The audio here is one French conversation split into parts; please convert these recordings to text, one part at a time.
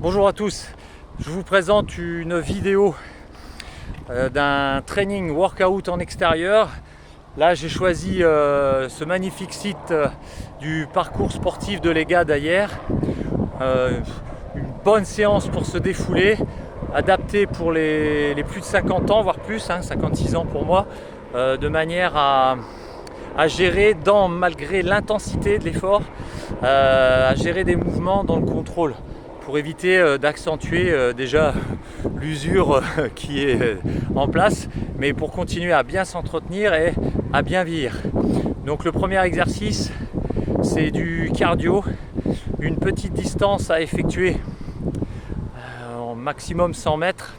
Bonjour à tous, je vous présente une vidéo d'un training workout en extérieur. Là j'ai choisi ce magnifique site du parcours sportif de l'EGA d'Ayer. Une bonne séance pour se défouler, adaptée pour les plus de 50 ans, voire plus, 56 ans pour moi, de manière à gérer, malgré l'intensité de l'effort, à gérer des mouvements dans le contrôle, pour éviter d'accentuer déjà l'usure qui est en place, mais pour continuer à bien s'entretenir et à bien vieillir. Donc le premier exercice, c'est du cardio, une petite distance à effectuer, en maximum 100 mètres,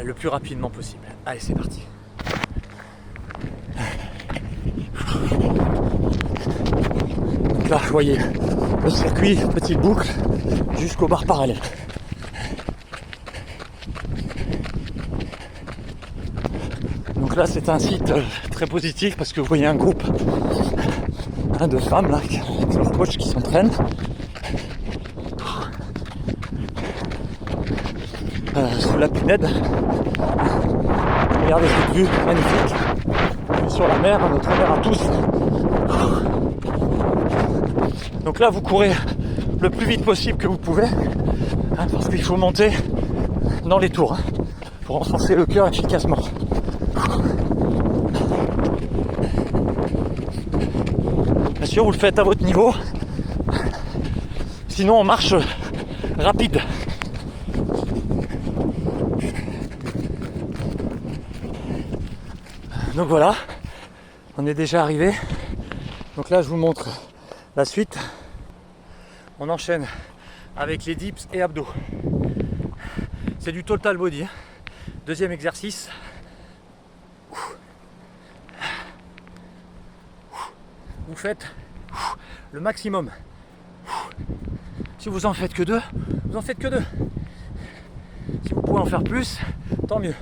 le plus rapidement possible. Allez, c'est parti. Donc là, vous voyez le circuit, petite boucle, jusqu'aux barres parallèles. Donc là, c'est un site très positif parce que vous voyez un groupe de femmes là, avec leur coach qui s'entraînent. Sous la pinède. Regardez cette vue magnifique. Vue sur la mer, notre mer à tous. Donc là, vous courez le plus vite possible que vous pouvez, parce qu'il faut monter dans les tours pour renforcer le cœur efficacement. Bien sûr, vous le faites à votre niveau, sinon on marche rapide. Donc voilà, on est déjà arrivé. Donc là, je vous montre la suite. On enchaîne avec les dips et abdos. C'est du total body. Deuxième exercice. Vous faites le maximum. Si vous en faites que deux, vous en faites que deux. Si vous pouvez en faire plus, tant mieux.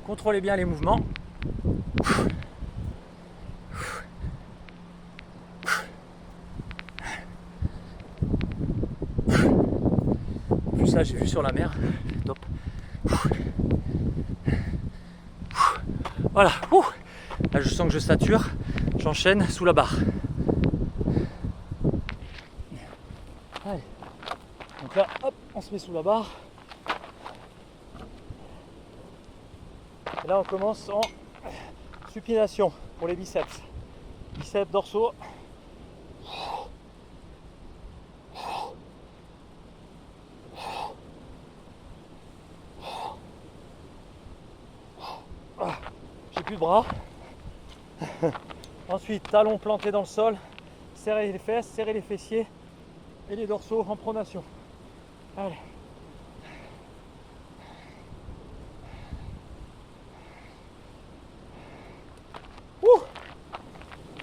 Contrôlez bien les mouvements. Plus là, j'ai vu sur la mer. Top. Voilà. Là, je sens que je sature. J'enchaîne sous la barre. Allez. Donc là, hop, on se met sous la barre. Et là, on commence en supination pour les biceps. Biceps dorsaux. J'ai plus de bras. Ensuite, talons plantés dans le sol. Serrez les fesses, serrez les fessiers et les dorsaux en pronation. Allez.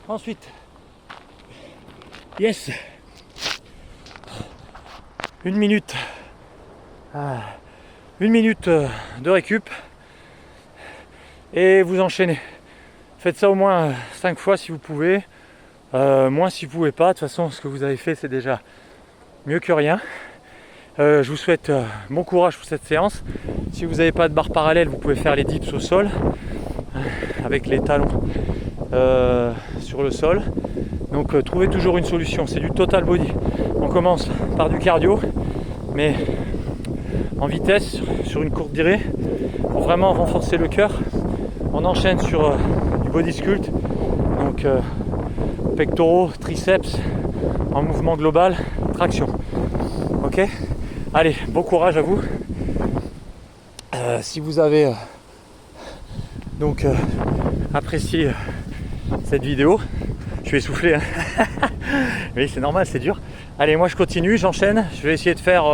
Ensuite, yes, 1 minute, 1 minute de récup et vous enchaînez. Faites ça au moins 5 fois si vous pouvez, moins si vous pouvez pas. De toute façon, ce que vous avez fait, c'est déjà mieux que rien. Je vous souhaite bon courage pour cette séance. Si vous n'avez pas de barre parallèle, vous pouvez faire les dips au sol avec les talons sur le sol. Donc trouvez toujours une solution, c'est du total body. On commence par du cardio, mais en vitesse, sur une courte durée, pour vraiment renforcer le cœur. On enchaîne sur du body sculpt, donc pectoraux, triceps, en mouvement global, traction. Ok, allez, bon courage à vous. Si vous avez donc apprécié cette vidéo, je vais essouffler, hein. Oui, c'est normal, c'est dur. Allez, moi je continue, j'enchaîne. Je vais essayer de faire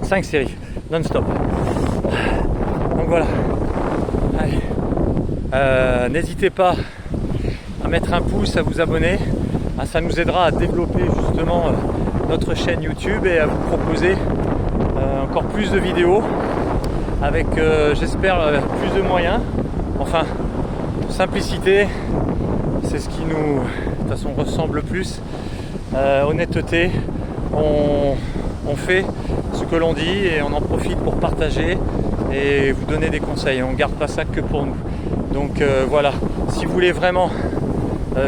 5 séries non-stop. Donc voilà. Allez. N'hésitez pas à mettre un pouce, à vous abonner. Ça nous aidera à développer justement notre chaîne YouTube et à vous proposer encore plus de vidéos avec, j'espère, plus de moyens. Enfin, simplicité, c'est ce qui nous, de toute façon, ressemble le plus. Honnêteté, on fait ce que l'on dit et on en profite pour partager et vous donner des conseils. On ne garde pas ça que pour nous. Donc voilà, si vous voulez vraiment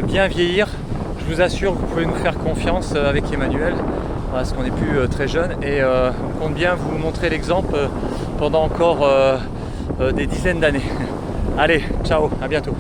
bien vieillir, je vous assure que vous pouvez nous faire confiance avec Emmanuel, parce qu'on n'est plus très jeune et on compte bien vous montrer l'exemple pendant encore des dizaines d'années. Allez, ciao, à bientôt.